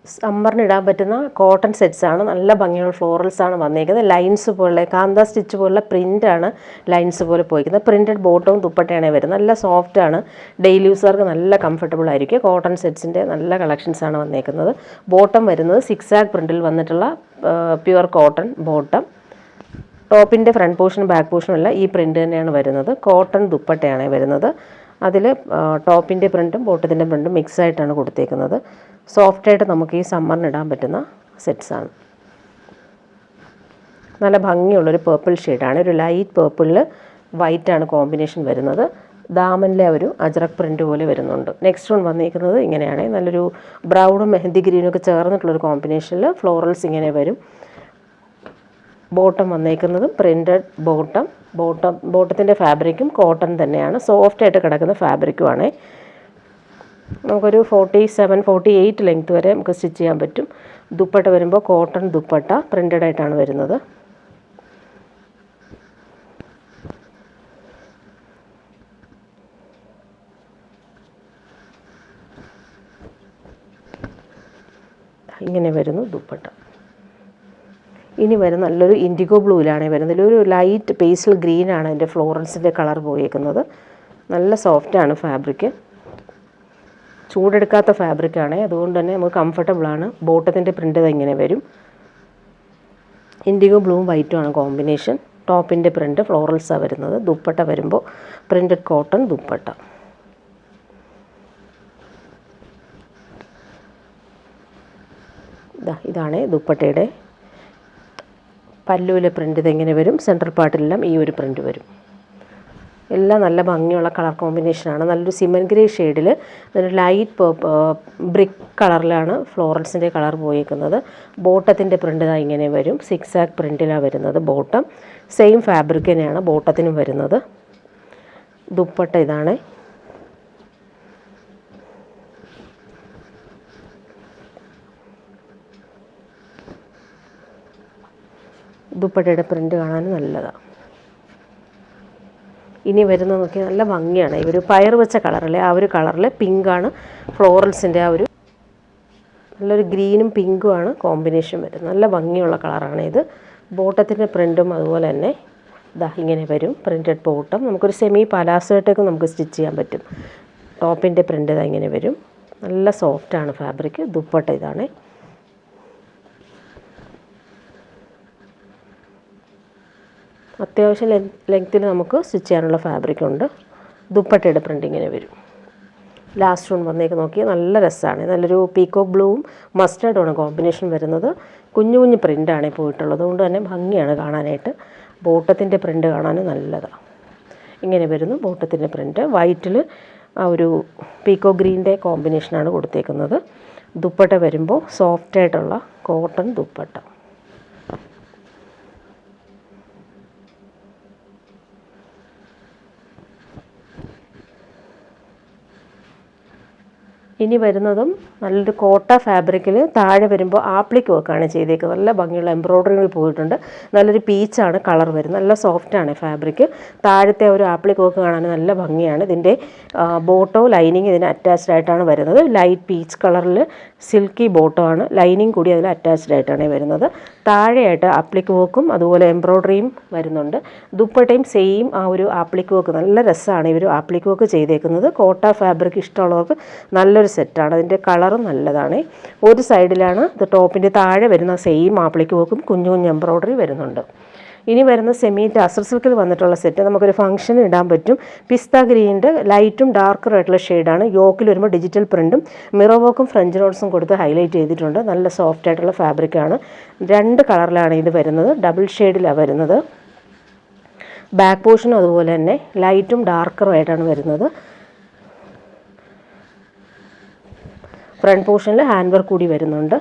സമ്മറിന് ഇടാൻ പറ്റുന്ന കോട്ടൺ സെറ്റ്സാണ്. നല്ല ഭംഗിയുള്ള ഫ്ലോറൽസാണ് വന്നിരിക്കുന്നത്. ലൈൻസ് പോലെ കാന്ത സ്റ്റിച്ച് പോലുള്ള പ്രിൻ്റാണ് ലൈൻസ് പോലെ പോയിരിക്കുന്നത്. പ്രിൻറ്റഡ് ബോട്ടവും ദുപ്പട്ടയാണ് വരുന്നത്. നല്ല സോഫ്റ്റാണ്. ഡെയിലി യൂസർക്ക് നല്ല കംഫർട്ടബിൾ ആയിരിക്കും. കോട്ടൺ സെറ്റ്സിൻ്റെ നല്ല കളക്ഷൻസാണ് വന്നിരിക്കുന്നത്. ബോട്ടം വരുന്നത് 6 ആഗ് പ്രിൻറ്റിൽ വന്നിട്ടുള്ള പ്യുവർ കോട്ടൺ ബോട്ടം. ടോപ്പിൻ്റെ ഫ്രണ്ട് പോർഷനും ബാക്ക് പോർഷനും എല്ലാം ഈ പ്രിൻ്റ് തന്നെയാണ് വരുന്നത്. കോട്ടൺ ദുപ്പട്ടയാണ് വരുന്നത്. അതിൽ ടോപ്പിൻ്റെ പ്രിൻറ്റും ബോട്ടത്തിൻ്റെ പ്രിൻറ്റും മിക്സ് ആയിട്ടാണ് കൊടുത്തേക്കുന്നത്. സോഫ്റ്റായിട്ട് നമുക്ക് ഈ സമ്മറിന് ഇടാൻ പറ്റുന്ന സെറ്റ്സാണ്. നല്ല ഭംഗിയുള്ളൊരു പേർപ്പിൾ ഷെയ്ഡാണ്. ഒരു ലൈറ്റ് പേർപ്പിളിൽ വൈറ്റാണ് കോമ്പിനേഷൻ വരുന്നത്. ദാമനിലെ ഒരു അജ്രക് പ്രിൻറ്റ് പോലെ വരുന്നുണ്ട്. നെക്സ്റ്റ് വൺ വന്നിരിക്കുന്നത് ഇങ്ങനെയാണ്. നല്ലൊരു ബ്രൗണും മെഹന്തി ഗ്രീനും ഒക്കെ ചേർന്നിട്ടുള്ളൊരു കോമ്പിനേഷനിൽ ഫ്ലോറൽസ് ഇങ്ങനെ വരും. ബോട്ടം വന്നേക്കുന്നതും പ്രിൻറ്റഡ് ബോട്ടത്തിൻ്റെ ഫാബ്രിക്കും കോട്ടൺ തന്നെയാണ്. സോഫ്റ്റായിട്ട് കിടക്കുന്ന ഫാബ്രിക്കുമാണ്. നമുക്കൊരു 47-48 ലെങ്ത് വരെ നമുക്ക് സ്റ്റിച്ച് ചെയ്യാൻ പറ്റും. ദുപ്പട്ട വരുമ്പോൾ കോട്ടൺ ദുപ്പട്ട പ്രിൻറ്റഡ് ആയിട്ടാണ് വരുന്നത്. ഇങ്ങനെ വരുന്നു ദുപ്പട്ട. ഇനി വരുന്ന നല്ലൊരു ഇൻഡിഗോ ബ്ലൂവിലാണ് വരുന്നത്. ഒരു ലൈറ്റ് പേസ്റ്റൽ ഗ്രീനാണ് അതിൻ്റെ ഫ്ലോറൽസിൻ്റെ കളർ പോയേക്കുന്നത്. നല്ല സോഫ്റ്റാണ് ഫാബ്രിക്ക്. ചൂടെടുക്കാത്ത ഫാബ്രിക്കാണ്. അതുകൊണ്ട് തന്നെ നമുക്ക് കംഫർട്ടബിളാണ്. ബോട്ടത്തിൻ്റെ പ്രിൻ്റ് ഇങ്ങനെ വരും. ഇൻഡിഗോ ബ്ലൂവും വൈറ്റുമാണ് കോമ്പിനേഷൻ. ടോപ്പിൻ്റെ പ്രിൻ്റ് ഫ്ലോറൽസാണ് വരുന്നത്. ദുപ്പട്ട വരുമ്പോൾ പ്രിൻറ്റഡ് കോട്ടൺ ദുപ്പട്ട. ഇതാണ് ദുപ്പട്ടയുടെ പല്ലുവിലെ പ്രിൻ്റ്. ഇതെങ്ങനെ വരും? സെൻട്രൽ പാർട്ടിലെല്ലാം ഈ ഒരു പ്രിൻ്റ് വരും. എല്ലാം നല്ല ഭംഗിയുള്ള കളർ കോമ്പിനേഷനാണ്. നല്ലൊരു സിമൻ ഗ്രേ ഷെയ്ഡിൽ ഒരു ലൈറ്റ് ബ്രിക്ക് കളറിലാണ് ഫ്ലോറൽസിൻ്റെ കളർ പോയിരിക്കുന്നത്. ബോട്ടത്തിൻ്റെ പ്രിൻ്റ് ഇങ്ങനെ വരും. 6 ആഗ് പ്രിൻറ്റിലാണ് വരുന്നത്. ബോട്ടം സെയിം ഫാബ്രിക് തന്നെയാണ് ബോട്ടത്തിനും വരുന്നത്. ദുപ്പട്ട ഇതാണ്. ദുപ്പട്ടയുടെ പ്രിൻ്റ് കാണാൻ നല്ലതാണ്. ഇനി വരുന്നത് നോക്കിയാൽ നല്ല ഭംഗിയാണ്. ഈ ഒരു പയർ വെച്ച കളറല്ലേ, ആ ഒരു കളറിൽ പിങ്കാണ് ഫ്ലോറൽസിൻ്റെ ആ ഒരു നല്ലൊരു ഗ്രീനും പിങ്കുമാണ് കോമ്പിനേഷൻ വരുന്നത്. നല്ല ഭംഗിയുള്ള കളറാണ് ഇത്. ബോട്ടത്തിൻ്റെ പ്രിൻറ്റും അതുപോലെ തന്നെ ഇങ്ങനെ വരും. Printed bottom. നമുക്കൊരു സെമി പലാസോയിട്ടൊക്കെ നമുക്ക് സ്റ്റിച്ച് ചെയ്യാൻ പറ്റും. ടോപ്പിൻ്റെ പ്രിൻ്റ് ഇങ്ങനെ വരും. നല്ല സോഫ്റ്റാണ് ഫാബ്രിക്. ദുപ്പട്ട ഇതാണ്. അത്യാവശ്യം ലെങ്ത്തിൽ നമുക്ക് സ്റ്റിച്ച് ചെയ്യാനുള്ള ഫാബ്രിക് ഉണ്ട്. ദുപ്പട്ടയുടെ പ്രിൻ്റ് ഇങ്ങനെ വരും. ലാസ്റ്റ് വൺ വന്നേക്ക് നോക്കിയാൽ നല്ല രസമാണ്. നല്ലൊരു പീക്കോക്ക് ബ്ലൂവും മസ്റ്റേർഡുമാണ് കോമ്പിനേഷൻ വരുന്നത്. കുഞ്ഞു കുഞ്ഞു പ്രിൻ്റാണ് പോയിട്ടുള്ളത്. അതുകൊണ്ട് തന്നെ ഭംഗിയാണ് കാണാനായിട്ട്. ബോട്ടത്തിൻ്റെ പ്രിൻ്റ് കാണാൻ നല്ലതാണ്. ഇങ്ങനെ വരുന്നു ബോട്ടത്തിൻ്റെ പ്രിൻ്റ്. വൈറ്റിൽ ആ ഒരു പീക്കോ ഗ്രീൻ്റെ കോമ്പിനേഷനാണ് കൊടുത്തേക്കുന്നത്. ദുപ്പട്ട വരുമ്പോൾ സോഫ്റ്റായിട്ടുള്ള കോട്ടൺ ദുപ്പട്ട. ഇനി വരുന്നതും നല്ലൊരു കോട്ട ഫാബ്രിക്കിൽ താഴെ വരുമ്പോൾ ആപ്ലിക് വർക്കാണ് ചെയ്തേക്കുന്നത്. നല്ല ഭംഗിയുള്ള എംബ്രോയ്ഡറി പോയിട്ടുണ്ട്. നല്ലൊരു പീച്ചാണ് കളർ വരുന്നത്. നല്ല സോഫ്റ്റാണ് ഫാബ്രിക്. താഴത്തെ ഒരു ആപ്ലിക് വർക്ക് കാണാൻ നല്ല ഭംഗിയാണ്. ഇതിൻ്റെ ബോട്ടോ ലൈനിങ് ഇതിന് അറ്റാച്ച്ഡ് ആയിട്ടാണ് വരുന്നത്. ലൈറ്റ് പീച്ച് കളറിൽ സിൽക്കി ബോട്ടോ ആണ്. ലൈനിങ് കൂടി അതിൽ അറ്റാച്ച്ഡ് ആയിട്ടാണ് വരുന്നത്. താഴെയായിട്ട് ആപ്ലിക് വർക്കും അതുപോലെ എംബ്രോയ്ഡറിയും വരുന്നുണ്ട്. ദുപ്പട്ടയും സെയിം ആ ഒരു ആപ്ലിക് വർക്ക്. നല്ല രസമാണ് ഈ ഒരു ആപ്ലിക് വർക്ക് ചെയ്തേക്കുന്നത്. കോട്ട ഫാബ്രിക് ഇഷ്ടമുള്ളവർക്ക് നല്ലൊരു സെറ്റാണ്. അതിൻ്റെ കളറും നല്ലതാണ്. ഒരു സൈഡിലാണ് ഇത് ടോപ്പിൻ്റെ താഴെ വരുന്ന സെയിം ആപ്ലിക് വർക്കും കുഞ്ഞു കുഞ്ഞു എംബ്രോയ്ഡറി വരുന്നുണ്ട്. ഇനി വരുന്ന സെമി ടസർ സിൽക്കിൽ വന്നിട്ടുള്ള സെറ്റ് നമുക്കൊരു ഫംഗ്ഷന് ഇടാൻ പറ്റും. പിസ്ത ഗ്രീൻ്റെ ലൈറ്റും ഡാർക്കറും ആയിട്ടുള്ള ഷെയ്ഡാണ്. യോക്കിൽ വരുമ്പോൾ ഡിജിറ്റൽ പ്രിൻറ്റും മിറർ വർക്കും ഫ്രഞ്ച് നോട്ട്സും കൊടുത്ത് ഹൈലൈറ്റ് ചെയ്തിട്ടുണ്ട്. നല്ല സോഫ്റ്റ് ആയിട്ടുള്ള ഫാബ്രിക്കാണ്. 2 കളറിലാണ് ഇത് വരുന്നത്. ഡബിൾ ഷെയ്ഡിലാണ് വരുന്നത്. ബാക്ക് പോർഷനും അതുപോലെ തന്നെ ലൈറ്റും ഡാർക്കറും ആയിട്ടാണ് വരുന്നത്. ഫ്രണ്ട് പോർഷനിൽ ഹാൻഡ് വർക്ക് കൂടി വരുന്നുണ്ട്.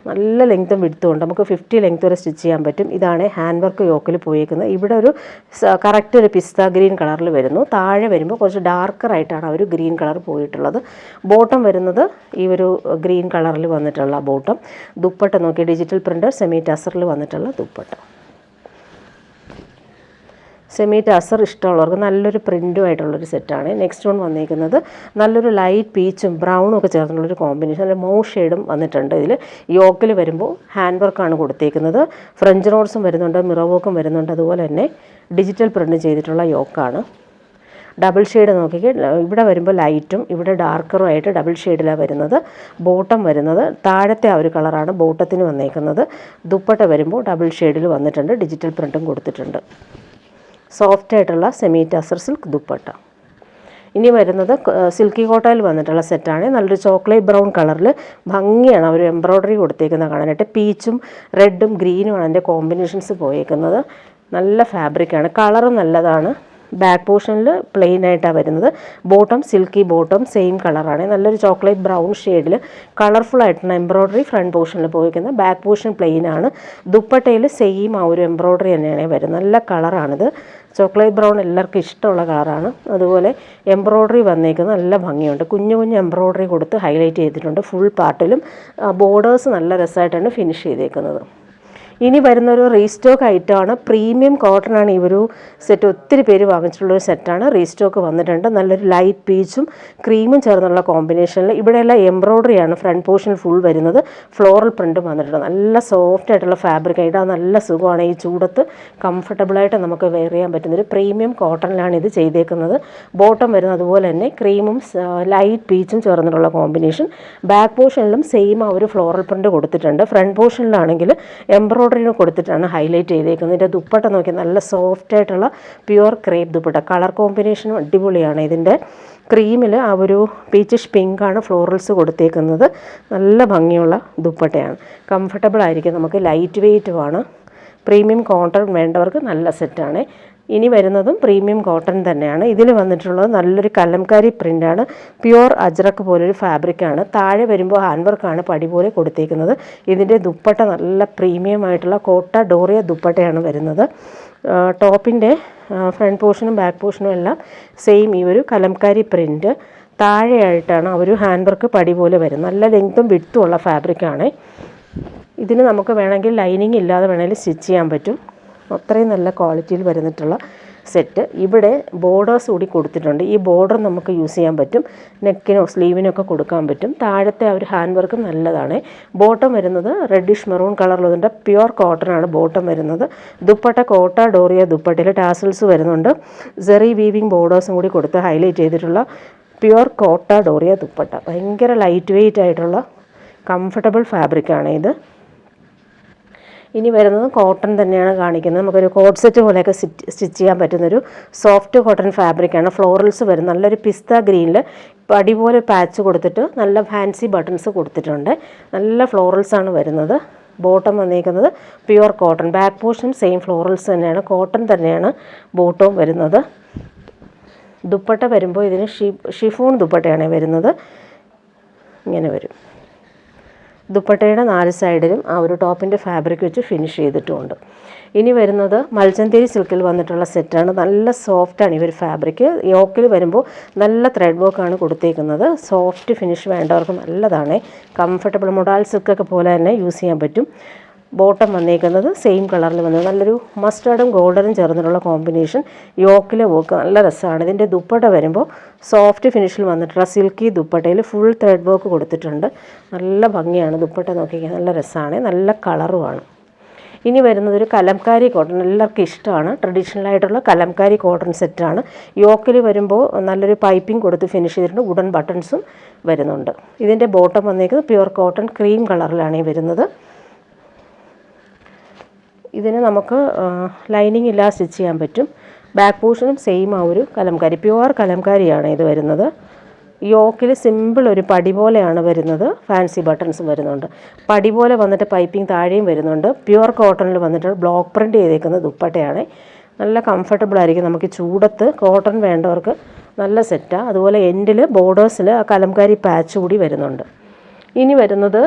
നല്ല ലെങ്ത്തും വിഡ്ത്തും ഉണ്ട്. നമുക്ക് 50 ലെങ്ത്ത് വരെ സ്റ്റിച്ച് ചെയ്യാൻ പറ്റും. ഇതാണ് ഹാൻഡ് വർക്ക് യോക്കിൽ പോയേക്കുന്നത്. ഇവിടെ ഒരു കറക്റ്റ് ഒരു പിസ്ത ഗ്രീൻ കളറിൽ വരുന്നു. താഴെ വരുമ്പോൾ കുറച്ച് ഡാർക്കറായിട്ടാണ് ആ ഒരു ഗ്രീൻ കളർ പോയിട്ടുള്ളത്. ബോട്ടം വരുന്നത് ഈ ഒരു ഗ്രീൻ കളറിൽ വന്നിട്ടുള്ള ബോട്ടം. ദുപ്പട്ട നോക്കി ഡിജിറ്റൽ പ്രിൻ്റ് സെമി ടസറിൽ വന്നിട്ടുള്ള ദുപ്പട്ട. സെമി ടസർ ഇഷ്ടമുള്ളവർക്ക് നല്ലൊരു പ്രിൻറ്റുമായിട്ടുള്ളൊരു സെറ്റാണ്. നെക്സ്റ്റ് വൺ വന്നിരിക്കുന്നത് നല്ലൊരു ലൈറ്റ് പീച്ചും ബ്രൗണും ഒക്കെ ചേർന്നുള്ളൊരു കോമ്പിനേഷൻ, നല്ല മൗ ഷെയ്ഡും വന്നിട്ടുണ്ട്. ഇതിൽ യോക്കിൽ വരുമ്പോൾ ഹാൻഡ് വർക്കാണ് കൊടുത്തേക്കുന്നത്. ഫ്രഞ്ച് നോട്ട്സും വരുന്നുണ്ട്, മിറർ വർക്കും വരുന്നുണ്ട്. അതുപോലെ തന്നെ ഡിജിറ്റൽ പ്രിൻറ്റ് ചെയ്തിട്ടുള്ള യോക്കാണ്. ഡബിൾ ഷെയ്ഡ് നോക്കിക്കേ, ഇവിടെ വരുമ്പോൾ ലൈറ്റും ഇവിടെ ഡാർക്കറും ആയിട്ട് ഡബിൾ ഷെയ്ഡിലാണ് വരുന്നത്. ബോട്ടം വരുന്നത് താഴത്തെ ആ ഒരു കളറാണ് ബോട്ടത്തിന് വന്നേക്കുന്നത്. ദുപ്പട്ട വരുമ്പോൾ ഡബിൾ ഷെയ്ഡിൽ വന്നിട്ടുണ്ട്, ഡിജിറ്റൽ പ്രിൻറ്റും കൊടുത്തിട്ടുണ്ട്. സോഫ്റ്റ് ആയിട്ടുള്ള സെമി ടസർ സിൽക്ക് ദുപ്പട്ട. ഇനി വരുന്നത് സിൽക്കി കോട്ടയിൽ വന്നിട്ടുള്ള സെറ്റാണ്. നല്ലൊരു ചോക്ലേറ്റ് ബ്രൗൺ കളറിൽ ഭംഗിയാണ് അവർ എംബ്രോയ്ഡറി കൊടുത്തേക്കുന്നത് കാണാനായിട്ട്. പീച്ചും റെഡും ഗ്രീനുമാണ് അതിൻ്റെ കോമ്പിനേഷൻസ് പോയേക്കുന്നത്. നല്ല ഫാബ്രിക്കാണ്, കളറും നല്ലതാണ്. ബാക്ക് പോർഷനിൽ പ്ലെയിൻ ആയിട്ടാണ് വരുന്നത്. ബോട്ടം സിൽക്കി ബോട്ടം സെയിം കളറാണ്. നല്ലൊരു ചോക്ലേറ്റ് ബ്രൗൺ ഷെയ്ഡിൽ കളർഫുൾ ആയിട്ടുള്ള എംബ്രോയ്ഡറി ഫ്രണ്ട് പോർഷനിൽ പോയിരിക്കുന്നത്. ബാക്ക് പോർഷൻ പ്ലെയിൻ ആണ്. ദുപ്പട്ടയിൽ സെയിം ആ ഒരു എംബ്രോയ്ഡറി തന്നെയാണ് വരുന്നത്. നല്ല കളറാണിത്. ചോക്ലേറ്റ് ബ്രൗൺ എല്ലാവർക്കും ഇഷ്ടമുള്ള കളറാണ്. അതുപോലെ എംബ്രോയ്ഡറി വന്നേക്കുന്നത് നല്ല ഭംഗിയുണ്ട്. കുഞ്ഞു കുഞ്ഞു എംബ്രോയ്ഡറി കൊടുത്ത് ഹൈലൈറ്റ് ചെയ്തിട്ടുണ്ട്. ഫുൾ പാർട്ടിലും ബോർഡേഴ്സ് നല്ല രസമായിട്ടാണ് ഫിനിഷ് ചെയ്തേക്കുന്നത്. ഇനി വരുന്നൊരു റീസ്റ്റോക്ക് ഐറ്റമാണ്. പ്രീമിയം കോട്ടൺ ആണ് ഈ ഒരു സെറ്റ്. ഒത്തിരി പേര് വാങ്ങിച്ചിട്ടുള്ളൊരു സെറ്റാണ്. റീസ്റ്റോക്ക് വന്നിട്ടുണ്ട്. നല്ലൊരു ലൈറ്റ് പീച്ചും ക്രീമും ചേർന്നുള്ള കോമ്പിനേഷനിൽ ഇവിടെയെല്ലാം എംബ്രോയ്ഡറിയാണ് ഫ്രണ്ട് പോർഷൻ ഫുൾ വരുന്നത്. ഫ്ലോറൽ പ്രിൻറ്റും വന്നിട്ടുണ്ട്. നല്ല സോഫ്റ്റ് ആയിട്ടുള്ള ഫാബ്രിക് ഇടാൻ നല്ല സുഖമാണ്. ഈ ചൂടത്ത് കംഫർട്ടബിളായിട്ട് നമുക്ക് വെയർ ചെയ്യാൻ പറ്റുന്നൊരു പ്രീമിയം കോട്ടണിലാണ് ഇത് ചെയ്തേക്കുന്നത്. ബോട്ടം വരുന്നത് അതുപോലെ തന്നെ ക്രീമും ലൈറ്റ് പീച്ചും ചേർന്നിട്ടുള്ള കോമ്പിനേഷൻ. ബാക്ക് പോർഷനിലും സെയിം ആ ഒരു ഫ്ലോറൽ പ്രിൻറ്റ് കൊടുത്തിട്ടുണ്ട്. ഫ്രണ്ട് പോർഷനിലാണെങ്കിൽ എംബ്രോയ്ഡറി കൊടുത്തിട്ടാണ് ഹൈലൈറ്റ് ചെയ്തേക്കുന്നത്. ഇതിൻ്റെ ദുപ്പട്ട നോക്കി നല്ല സോഫ്റ്റ് ആയിട്ടുള്ള പ്യുവർ ക്രേപ്പ് ദുപ്പട്ട. കളർ കോമ്പിനേഷനും അടിപൊളിയാണ്. ഇതിൻ്റെ ക്രീമിൽ ആ ഒരു പീച്ചിഷ് പിങ്കാണ് ഫ്ലോറൽസ് കൊടുത്തേക്കുന്നത്. നല്ല ഭംഗിയുള്ള ദുപ്പട്ടയാണ്. കംഫർട്ടബിൾ ആയിരിക്കും, നമുക്ക് ലൈറ്റ് വെയ്റ്റുമാണ്. പ്രീമിയം കോട്ടൺ വേണ്ടവർക്ക് നല്ല സെറ്റാണ്. ഇനി വരുന്നതും പ്രീമിയം കോട്ടൺ തന്നെയാണ്. ഇതിൽ വന്നിട്ടുള്ളത് നല്ലൊരു കലംകാരി പ്രിൻ്റാണ്. പ്യുവർ അജ്രക്ക് പോലൊരു ഫാബ്രിക്കാണ്. താഴെ വരുമ്പോൾ ഹാൻഡ് വർക്കാണ് പടി പോലെ കൊടുത്തേക്കുന്നത്. ഇതിൻ്റെ ദുപ്പട്ട നല്ല പ്രീമിയം ആയിട്ടുള്ള കോട്ട ഡോറിയ ദുപ്പട്ടയാണ് വരുന്നത്. ടോപ്പിൻ്റെ ഫ്രണ്ട് പോർഷനും ബാക്ക് പോർഷനും എല്ലാം സെയിം ഈ ഒരു കലംകാരി പ്രിൻറ്റ്. താഴെയായിട്ടാണ് ആ ഒരു ഹാൻഡ് വർക്ക് പടി പോലെ വരുന്നത്. നല്ല ലെങ്ത്തും വിഡ്ത്തും ഉള്ള ഫാബ്രിക്കാണ്. ഇതിന് നമുക്ക് വേണമെങ്കിൽ ലൈനിങ് ഇല്ലാതെ വേണമെങ്കിൽ സ്റ്റിച്ച് ചെയ്യാൻ പറ്റും. അത്രയും നല്ല ക്വാളിറ്റിയിൽ വരുന്നിട്ടുള്ള സെറ്റ്. ഇവിടെ ബോർഡേഴ്സ് കൂടി കൊടുത്തിട്ടുണ്ട്. ഈ ബോർഡർ നമുക്ക് യൂസ് ചെയ്യാൻ പറ്റും, നെക്കിനോ സ്ലീവിനോ ഒക്കെ കൊടുക്കാൻ പറ്റും. താഴത്തെ ആ ഒരു ഹാൻഡ് വർക്ക് നല്ലതാണ്. ബോട്ടം വരുന്നത് റെഡിഷ് മെറൂൺ കളറിലുണ്ട്. പ്യുവർ കോട്ടൺ ആണ് ബോട്ടം വരുന്നത്. ദുപ്പട്ട കോട്ട ഡോറിയ ദുപ്പട്ടയിൽ ടാസൽസ് വരുന്നുണ്ട്. സെറി വീവിങ് ബോർഡേഴ്സും കൂടി കൊടുത്ത് ഹൈലൈറ്റ് ചെയ്തിട്ടുള്ള പ്യുവർ കോട്ട ഡോറിയ ദുപ്പട്ട. ഭയങ്കര ലൈറ്റ് വെയ്റ്റ് ആയിട്ടുള്ള കംഫർട്ടബിൾ ഫാബ്രിക്കാണ് ഇത്. ഇനി വരുന്നത് കോട്ടൺ തന്നെയാണ് കാണിക്കുന്നത്. നമുക്കൊരു കോട്ട് സെറ്റ് പോലെയൊക്കെ സ്റ്റിച്ച് ചെയ്യാൻ പറ്റുന്നൊരു സോഫ്റ്റ് കോട്ടൺ ഫാബ്രിക്കാണ്. ഫ്ലോറൽസ് വരും. നല്ലൊരു പിസ്ത ഗ്രീനിൽ പടി പോലെ പാച്ച് കൊടുത്തിട്ട് നല്ല ഫാൻസി ബട്ടൺസ് കൊടുത്തിട്ടുണ്ട്. നല്ല ഫ്ലോറൽസാണ് വരുന്നത്. ബോട്ടം വന്നിരിക്കുന്നത് pure cotton. Back portion same florals തന്നെയാണ്, കോട്ടൺ തന്നെയാണ് ബോട്ടവും വരുന്നത്. ദുപ്പട്ട വരുമ്പോൾ ഇതിന് ഷിഫോൺ ദുപ്പട്ടയാണ് വരുന്നത്. ഇങ്ങനെ വരും. ദുപ്പട്ടയുടെ 4 സൈഡിലും ആ ഒരു ടോപ്പിൻ്റെ ഫാബ്രിക് വെച്ച് ഫിനിഷ് ചെയ്തിട്ടുമുണ്ട്. ഇനി വരുന്നത് മൽച്ചന്തേരി സിൽക്കിൽ വന്നിട്ടുള്ള സെറ്റാണ്. നല്ല സോഫ്റ്റാണ് ഈ ഒരു ഫാബ്രിക്. യോക്കിൽ വരുമ്പോൾ നല്ല ത്രെഡ് വർക്കാണ് കൊടുത്തേക്കുന്നത്. സോഫ്റ്റ് ഫിനിഷ് വേണ്ടവർക്ക് നല്ലതാണ്. കംഫർട്ടബിൾ മൊഡാൽ സിൽക്കൊക്കെ പോലെ തന്നെ യൂസ് ചെയ്യാൻ പറ്റും. ബോട്ടം വന്നേക്കുന്നത് സെയിം കളറിൽ വന്നത്. നല്ലൊരു മസ്റ്റാർഡും ഗോൾഡനും ചേർന്നിട്ടുള്ള കോമ്പിനേഷൻ. യോക്കിലെ വർക്ക് നല്ല രസമാണ്. ഇതിൻ്റെ ദുപ്പട്ട വരുമ്പോൾ സോഫ്റ്റ് ഫിനിഷിൽ വന്നിട്ടുള്ള സിൽക്കി ദുപ്പട്ടയിൽ ഫുൾ ത്രെഡ് വർക്ക് കൊടുത്തിട്ടുണ്ട്. നല്ല ഭംഗിയാണ് ദുപ്പട്ട. നോക്കിക്കാൻ നല്ല രസമാണ്, നല്ല കളറുമാണ്. ഇനി വരുന്നതൊരു കലംകാരി കോട്ടൺ. എല്ലാവർക്കും ഇഷ്ടമാണ്. ട്രഡീഷണൽ ആയിട്ടുള്ള കലംകാരി കോട്ടൺ സെറ്റാണ്. യോക്കിൽ വരുമ്പോൾ നല്ലൊരു പൈപ്പിംഗ് കൊടുത്ത് ഫിനിഷ് ചെയ്തിട്ടുണ്ട്. വുഡൻ ബട്ടൺസും വരുന്നുണ്ട്. ഇതിൻ്റെ ബോട്ടം വന്നേക്കുന്നത് പ്യുവർ കോട്ടൺ ക്രീം കളറിലാണ് ഈ വരുന്നത്. ഇതിന് നമുക്ക് ലൈനിങ് ഇല്ലാതെ സ്റ്റിച്ച് ചെയ്യാൻ പറ്റും. ബാക്ക് പോർഷനും സെയിം ആ ഒരു കലംകാരി, പ്യുവർ കലംകാരിയാണ് ഇത് വരുന്നത്. യോക്കിൽ സിമ്പിൾ ഒരു പടി പോലെയാണ് വരുന്നത്. ഫാൻസി ബട്ടൺസും വരുന്നുണ്ട്. പടി പോലെ വന്നിട്ട് പൈപ്പിംഗ് താഴെയും വരുന്നുണ്ട്. പ്യുവർ കോട്ടണിൽ വന്നിട്ട് ബ്ലോക്ക് പ്രിൻറ്റ് ചെയ്തേക്കുന്ന ദുപ്പട്ടയാണ്. നല്ല കംഫർട്ടബിൾ ആയിരിക്കും. നമുക്ക് ചൂടത്ത് കോട്ടൺ വേണ്ടവർക്ക് നല്ല സെറ്റാണ്. അതുപോലെ എൻഡിൽ ബോർഡേഴ്സിൽ ആ കലംകാരി പാച്ച് കൂടി വരുന്നുണ്ട്. ഇനി വരുന്നത്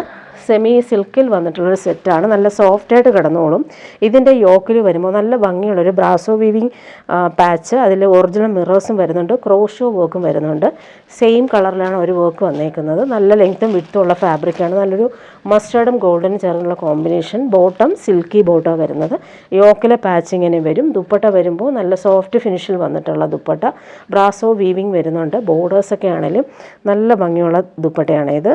സെമി സിൽക്കിൽ വന്നിട്ടുള്ളൊരു സെറ്റാണ്. നല്ല സോഫ്റ്റായിട്ട് കിടന്നോളും. ഇതിൻ്റെ യോക്കിൽ വരുമ്പോൾ നല്ല ഭംഗിയുള്ളൊരു ബ്രാസോ വീവിങ് പാച്ച്, അതിൽ ഒറിജിനൽ മിറേഴ്സും വരുന്നുണ്ട്, ക്രോഷോ വർക്കും വരുന്നുണ്ട്. സെയിം കളറിലാണ് ഒരു വർക്ക് വന്നേക്കുന്നത്. നല്ല ലെങ്ത്തും വിഡ്ത്തുള്ള ഫാബ്രിക്കാണ്. നല്ലൊരു മസ്റ്റേർഡും ഗോൾഡനും ചേർന്നുള്ള കോമ്പിനേഷൻ. ബോട്ടം സിൽക്കി ബോട്ടം വരുന്നത്. യോക്കിലെ പാച്ച് ഇങ്ങനെ വരും. ദുപ്പട്ട വരുമ്പോൾ നല്ല സോഫ്റ്റ് ഫിനിഷിൽ വന്നിട്ടുള്ള ദുപ്പട്ട. ബ്രാസോ വീവിങ് വരുന്നുണ്ട്. ബോർഡേഴ്സൊക്കെ ആണെങ്കിലും നല്ല ഭംഗിയുള്ള ദുപ്പട്ടയാണ് ഇത്.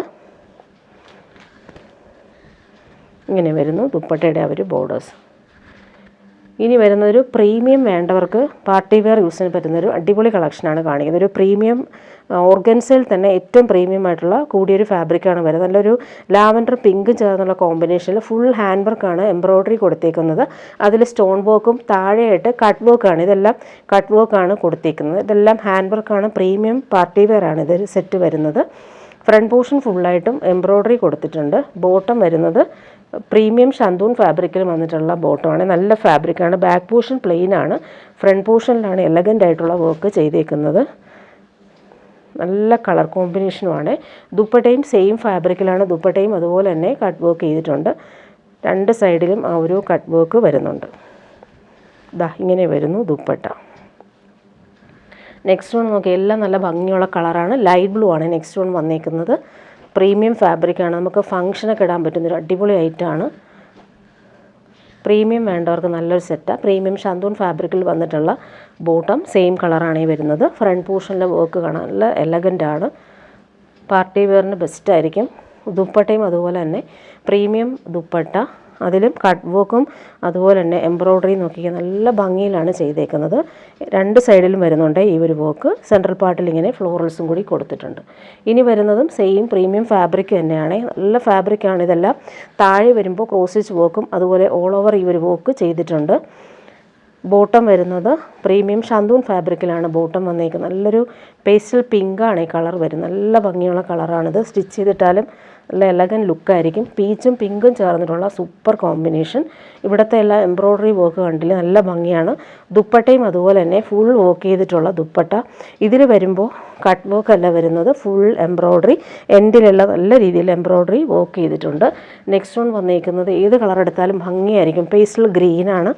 ഇങ്ങനെ വരുന്നു ദുപ്പട്ടയുടെ ആ ഒരു ബോർഡേഴ്സ്. ഇനി വരുന്നൊരു പ്രീമിയം വേണ്ടവർക്ക് പാർട്ടി വെയർ യൂസിന് പറ്റുന്നൊരു അടിപൊളി കളക്ഷനാണ് കാണിക്കുന്നത്. ഒരു പ്രീമിയം ഓർഗൻസയിൽ തന്നെ ഏറ്റവും പ്രീമിയം ആയിട്ടുള്ള കൂടിയൊരു ഫാബ്രിക്കാണ് വരുന്നത്. നല്ലൊരു ലാവൻഡർ പിങ്കും ചേർന്നുള്ള കോമ്പിനേഷനിൽ ഫുൾ ഹാൻഡ് വർക്കാണ് എംബ്രോയ്ഡറി കൊടുത്തേക്കുന്നത്. അതിൽ സ്റ്റോൺ വർക്കും താഴെയായിട്ട് കട്ട് വർക്കാണ്. ഇതെല്ലാം കട്ട് വർക്കാണ് കൊടുത്തേക്കുന്നത്. ഇതെല്ലാം ഹാൻഡ് വർക്കാണ്. പ്രീമിയം പാർട്ടി വെയർ ആണ് ഇതൊരു സെറ്റ് വരുന്നത്. ഫ്രണ്ട് പോർഷൻ ഫുള്ളായിട്ടും എംബ്രോയ്ഡറി കൊടുത്തിട്ടുണ്ട്. ബോട്ടം വരുന്നത് പ്രീമിയം ഷന്തൂൺ ഫാബ്രിക്കിൽ വന്നിട്ടുള്ള ബോട്ടമാണ്. നല്ല ഫാബ്രിക്കാണ്. ബാക്ക് പോർഷൻ പ്ലെയിൻ ആണ്. ഫ്രണ്ട് പോർഷനിലാണ് എലഗൻ്റ് ആയിട്ടുള്ള വർക്ക് ചെയ്തേക്കുന്നത്. നല്ല കളർ കോമ്പിനേഷനുമാണ്. ദുപ്പട്ടയും സെയിം ഫാബ്രിക്കിലാണ്. ദുപ്പട്ടയും അതുപോലെ തന്നെ കട്ട് വർക്ക് ചെയ്തിട്ടുണ്ട്. രണ്ട് സൈഡിലും ആ ഒരു കട്ട് വർക്ക് വരുന്നുണ്ട്. ഇങ്ങനെ വരുന്നു ദുപ്പട്ട. നെക്സ്റ്റ് വൺ നോക്കി, എല്ലാം നല്ല ഭംഗിയുള്ള കളറാണ്. ലൈറ്റ് ബ്ലൂ ആണ് നെക്സ്റ്റ് വൺ വന്നേക്കുന്നത്. പ്രീമിയം ഫാബ്രിക്കാണ്. നമുക്ക് ഫംഗ്ഷനൊക്കെ ഇടാൻ പറ്റുന്നൊരു അടിപൊളി ഐറ്റമാണ്. പ്രീമിയം വേണ്ടവർക്ക് നല്ലൊരു സെറ്റാണ്. പ്രീമിയം ഷന്തൂൺ ഫാബ്രിക്കിൽ വന്നിട്ടുള്ള ബോട്ടം സെയിം കളറാണ് ഈ വരുന്നത്. ഫ്രണ്ട് പോർഷനിലെ വർക്ക് കാണാൻ നല്ല എലഗൻ്റാണ്. പാർട്ടി വെയറിന് ബെസ്റ്റായിരിക്കും. ദുപ്പട്ടയും അതുപോലെ തന്നെ പ്രീമിയം ദുപ്പട്ട, അതിലും കട്ട് വർക്കും അതുപോലെ തന്നെ എംബ്രോയ്ഡറി നോക്കിയാൽ നല്ല ഭംഗിയിലാണ് ചെയ്തേക്കുന്നത്. രണ്ട് സൈഡിലും വരുന്നുണ്ട് ഈ ഒരു വർക്ക്. സെൻട്രൽ പാർട്ടിൽ ഇങ്ങനെ ഫ്ലോറൽസും കൂടി കൊടുത്തിട്ടുണ്ട്. ഇനി വരുന്നതും സെയിം പ്രീമിയം ഫാബ്രിക് തന്നെയാണ്. നല്ല ഫാബ്രിക്കാണ് ഇതെല്ലാം. താഴെ വരുമ്പോൾ ക്രോസ് സ്റ്റിച്ച് വർക്കും അതുപോലെ ഓൾ ഓവർ ഈ ഒരു വർക്ക് ചെയ്തിട്ടുണ്ട്. ബോട്ടം വരുന്നത് പ്രീമിയം ഷന്തൂൺ ഫാബ്രിക്കിലാണ് ബോട്ടം വന്നേക്കുന്നത്. നല്ലൊരു പേസ്റ്റൽ പിങ്കാണ് ഈ കളർ വരുന്നത്. നല്ല ഭംഗിയുള്ള കളറാണിത്. സ്റ്റിച്ച് ചെയ്തിട്ടാലും നല്ല എലഗൻ ലുക്കായിരിക്കും. പീച്ചും പിങ്കും ചേർന്നിട്ടുള്ള സൂപ്പർ കോമ്പിനേഷൻ. ഇവിടുത്തെ എല്ലാ എംബ്രോയ്ഡറി വർക്ക് കണ്ടില്ല, നല്ല ഭംഗിയാണ്. ദുപ്പട്ടയും അതുപോലെ തന്നെ ഫുൾ വർക്ക് ചെയ്തിട്ടുള്ള ദുപ്പട്ട. ഇതിൽ വരുമ്പോൾ കട്ട് വർക്ക് അല്ല വരുന്നത്, ഫുൾ എംബ്രോയ്ഡറി. എൻഡിലുള്ള നല്ല രീതിയിൽ എംബ്രോയ്ഡറി വർക്ക് ചെയ്തിട്ടുണ്ട്. നെക്സ്റ്റ് വൺ വന്നേക്കുന്നത് ഏത് കളർ എടുത്താലും ഭംഗിയായിരിക്കും. പേസ്റ്റൽ ഗ്രീനാണ്.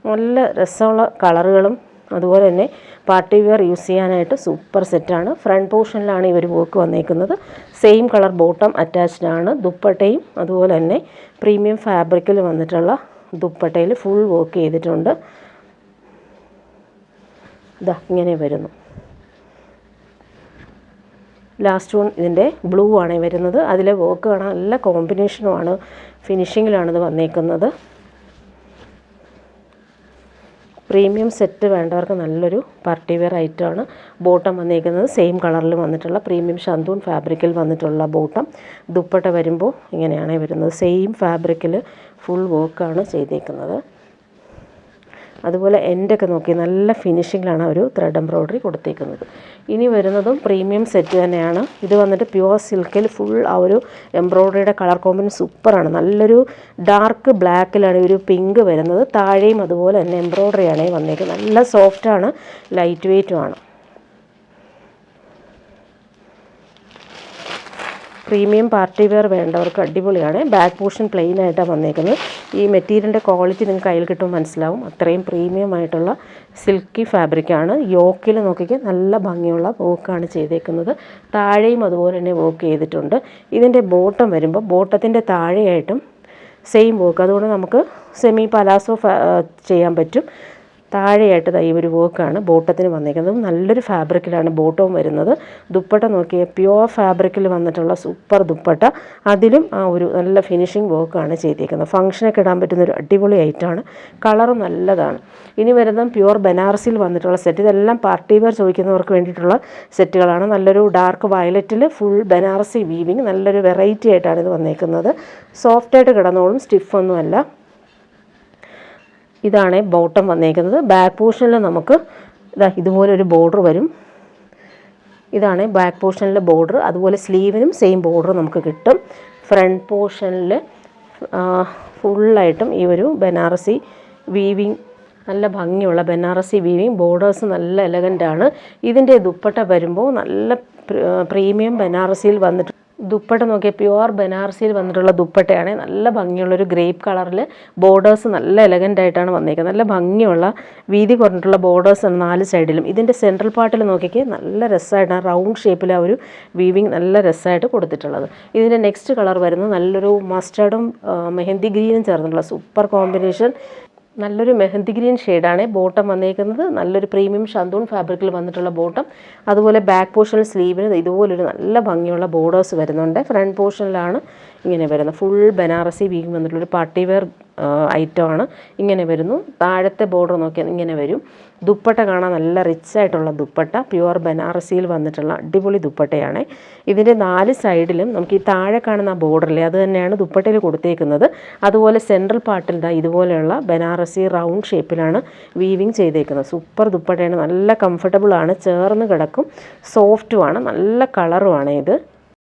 നല്ല രസമുള്ള കളറുകളും അതുപോലെ തന്നെ പാർട്ടി വെയർ യൂസ് ചെയ്യാനായിട്ട് സൂപ്പർ സെറ്റാണ്. ഫ്രണ്ട് പോർഷനിലാണ് ഈ ഒരു വർക്ക് വന്നേക്കുന്നത്. സെയിം കളർ ബോട്ടം അറ്റാച്ച്ഡ് ആണ്. ദുപ്പട്ടയും അതുപോലെ തന്നെ പ്രീമിയം ഫാബ്രിക്കിൽ വന്നിട്ടുള്ള ദുപ്പട്ടയിൽ ഫുൾ വർക്ക് ചെയ്തിട്ടുണ്ട്. ഇങ്ങനെ വരുന്നു. ലാസ്റ്റ് വൺ ഇതിൻ്റെ ബ്ലൂ ആണ് വരുന്നത്. അതിലെ വർക്ക് കാണാൻ നല്ല കോമ്പിനേഷനുമാണ്. ഫിനിഷിങ്ങിലാണിത് വന്നേക്കുന്നത്. പ്രീമിയം സെറ്റ് വേണ്ടവർക്ക് നല്ലൊരു പാർട്ടി വെയർ ഐറ്റമാണ്. ബോട്ടം വന്നേക്കുന്നത് സെയിം കളറിൽ വന്നിട്ടുള്ള പ്രീമിയം ഷന്തൂൺ ഫാബ്രിക്കിൽ വന്നിട്ടുള്ള ബോട്ടം. ദുപ്പട്ട വരുമ്പോൾ ഇങ്ങനെയാണ് വരുന്നത്. സെയിം ഫാബ്രിക്കിൽ ഫുൾ വർക്കാണ് ചെയ്തേക്കുന്നത്. അതുപോലെ എൻഡൊക്കെ നോക്കി നല്ല ഫിനിഷിങ്ങിലാണ് ഒരു ത്രെഡ് എംബ്രോയ്ഡറി കൊടുത്തേക്കുന്നത്. ഇനി വരുന്നതും പ്രീമിയം സെറ്റ് തന്നെയാണ്. ഇത് വന്നിട്ട് പ്യുവർ സിൽക്കിൽ ഫുൾ ആ ഒരു എംബ്രോയ്ഡറിയുടെ കളർ കോമ്പിനേഷൻ സൂപ്പറാണ്. നല്ലൊരു ഡാർക്ക് ബ്ലാക്കിലാണ് ഒരു പിങ്ക് വരുന്നത്. താഴെയും അതുപോലെ തന്നെ എംബ്രോയ്ഡറിയാണ് വന്നേക്കുന്നത്. നല്ല സോഫ്റ്റാണ്, ലൈറ്റ് വെയ്റ്റുമാണ്. പ്രീമിയം പാർട്ടി വെയർ വേണ്ടവർക്ക് അടിപൊളിയാണ്. ബാക്ക് പോർഷൻ പ്ലെയിൻ ആയിട്ടാണ് വന്നേക്കുന്നത്. ഈ മെറ്റീരിയലിൻ്റെ ക്വാളിറ്റി നിങ്ങൾക്ക് കയ്യിൽ കിട്ടുമ്പോൾ മനസ്സിലാവും. അത്രയും പ്രീമിയം ആയിട്ടുള്ള സിൽക്കി ഫാബ്രിക്കാണ്. യോക്കിൽ നോക്കിക്കാൻ നല്ല ഭംഗിയുള്ള വർക്കാണ് ചെയ്തേക്കുന്നത്. താഴെയും അതുപോലെ തന്നെ വർക്ക് ചെയ്തിട്ടുണ്ട്. ഇതിൻ്റെ ബോട്ടം വരുമ്പോൾ ബോട്ടത്തിൻ്റെ താഴെയായിട്ടും സെയിം വർക്ക്. അതുകൊണ്ട് നമുക്ക് സെമി പലാസോ ചെയ്യാൻ പറ്റും. താഴെയായിട്ട് ഈ ഒരു വർക്കാണ് ബോട്ടത്തിന് വന്നിരിക്കുന്നത്. നല്ലൊരു ഫാബ്രിക്കിലാണ് ബോട്ടവും വരുന്നത്. ദുപ്പട്ട നോക്കിയാൽ പ്യുവർ ഫാബ്രിക്കിൽ വന്നിട്ടുള്ള സൂപ്പർ ദുപ്പട്ട. അതിലും ആ ഒരു നല്ല ഫിനിഷിങ് വർക്കാണ് ചെയ്തിരിക്കുന്നത്. ഫംഗ്ഷനൊക്കെ ഇടാൻ പറ്റുന്നൊരു അടിപൊളി ഐറ്റമാണ്. കളറും നല്ലതാണ്. ഇനി വരുന്നത് പ്യുവർ ബനാറസിൽ വന്നിട്ടുള്ള സെറ്റ്. ഇതെല്ലാം പാർട്ടി വെയർ ചോദിക്കുന്നവർക്ക് വേണ്ടിയിട്ടുള്ള സെറ്റുകളാണ്. നല്ലൊരു ഡാർക്ക് വയലറ്റിൽ ഫുൾ ബനാറസി വീവിങ്. നല്ലൊരു വെറൈറ്റി ആയിട്ടാണ് ഇത് വന്നേക്കുന്നത്. സോഫ്റ്റായിട്ട് കിടന്നോളും, സ്റ്റിഫൊന്നുമല്ല. ഇതാണ് ബോട്ടം വന്നേക്കുന്നത്. ബാക്ക് പോർഷനിൽ നമുക്ക് ഇതുപോലൊരു ബോർഡർ വരും. ഇതാണ് ബാക്ക് പോർഷനിലെ ബോർഡർ. അതുപോലെ സ്ലീവിനും സെയിം ബോർഡർ നമുക്ക് കിട്ടും. ഫ്രണ്ട് പോർഷനിൽ ഫുള്ളായിട്ടും ഈ ഒരു ബനാറസി വീവിങ്, നല്ല ഭംഗിയുള്ള ബനാറസി വീവിങ്. ബോർഡേഴ്സ് നല്ല എലഗൻ്റാണ്. ഇതിൻ്റെ ദുപ്പട്ട വരുമ്പോൾ നല്ല പ്രീമിയം ബനാറസിയിൽ വന്നിട്ട് ദുപ്പട്ട നോക്കിയാൽ പ്യുവർ ബനാറസിയിൽ വന്നിട്ടുള്ള ദുപ്പട്ടയാണ്. നല്ല ഭംഗിയുള്ളൊരു ഗ്രേപ്പ് കളറിൽ ബോർഡേഴ്സ് നല്ല എലഗൻ്റ് ആയിട്ടാണ് വന്നിരിക്കുന്നത്. നല്ല ഭംഗിയുള്ള വീതി കുറഞ്ഞിട്ടുള്ള ബോർഡേഴ്സ് ആണ് 4 സൈഡിലും. ഇതിൻ്റെ സെൻട്രൽ പാർട്ടിൽ നോക്കിയാൽ നല്ല രസമായിട്ടാണ് റൗണ്ട് ഷേപ്പിൽ ആ ഒരു വീവിങ് നല്ല രസമായിട്ട് കൊടുത്തിട്ടുള്ളത്. ഇതിൻ്റെ നെക്സ്റ്റ് കളർ വരുന്നത് നല്ലൊരു മസ്റ്റർഡും മെഹന്തി ഗ്രീനും ചേർന്നിട്ടുള്ള സൂപ്പർ കോമ്പിനേഷൻ. നല്ലൊരു മെഹന്തി ഗ്രീൻ ഷെയ്ഡാണ് ബോട്ടം വന്നേക്കുന്നത്. നല്ലൊരു പ്രീമിയം ഷന്തൂൺ ഫാബ്രിക്കിൽ വന്നിട്ടുള്ള ബോട്ടം. അതുപോലെ ബാക്ക് പോർഷനിൽ സ്ലീവിന് ഇതുപോലൊരു നല്ല ഭംഗിയുള്ള ബോർഡേഴ്സ് വരുന്നുണ്ട്. ഫ്രണ്ട് പോർഷനിലാണ് ഇങ്ങനെ വരുന്നത്. ഫുൾ ബനാറസി വീവിങ് വന്നിട്ടുള്ളൊരു പാർട്ടി വെയർ ഐറ്റമാണ്. ഇങ്ങനെ വരുന്നു. താഴത്തെ ബോർഡർ നോക്കിയാൽ ഇങ്ങനെ വരും. ദുപ്പട്ട കാണാൻ നല്ല റിച്ച് ആയിട്ടുള്ള ദുപ്പട്ട, പ്യുവർ ബനാറസിയിൽ വന്നിട്ടുള്ള അടിപൊളി ദുപ്പട്ടയാണ്. ഇതിൻ്റെ 4 സൈഡിലും നമുക്ക് ഈ താഴെ കാണുന്ന ബോർഡറിലെ അത് തന്നെയാണ് ദുപ്പട്ടയിൽ കൊടുത്തേക്കുന്നത്. അതുപോലെ സെൻട്രൽ പാർട്ടിൽ ഇതുപോലെയുള്ള ബനാറസി റൗണ്ട് ഷേപ്പിലാണ് വീവിങ് ചെയ്തേക്കുന്നത്. സൂപ്പർ ദുപ്പട്ടയാണ്. നല്ല കംഫർട്ടബിളാണ്, ചേർന്ന് കിടക്കും, സോഫ്റ്റുമാണ്, നല്ല കളറുമാണ് ഇത്.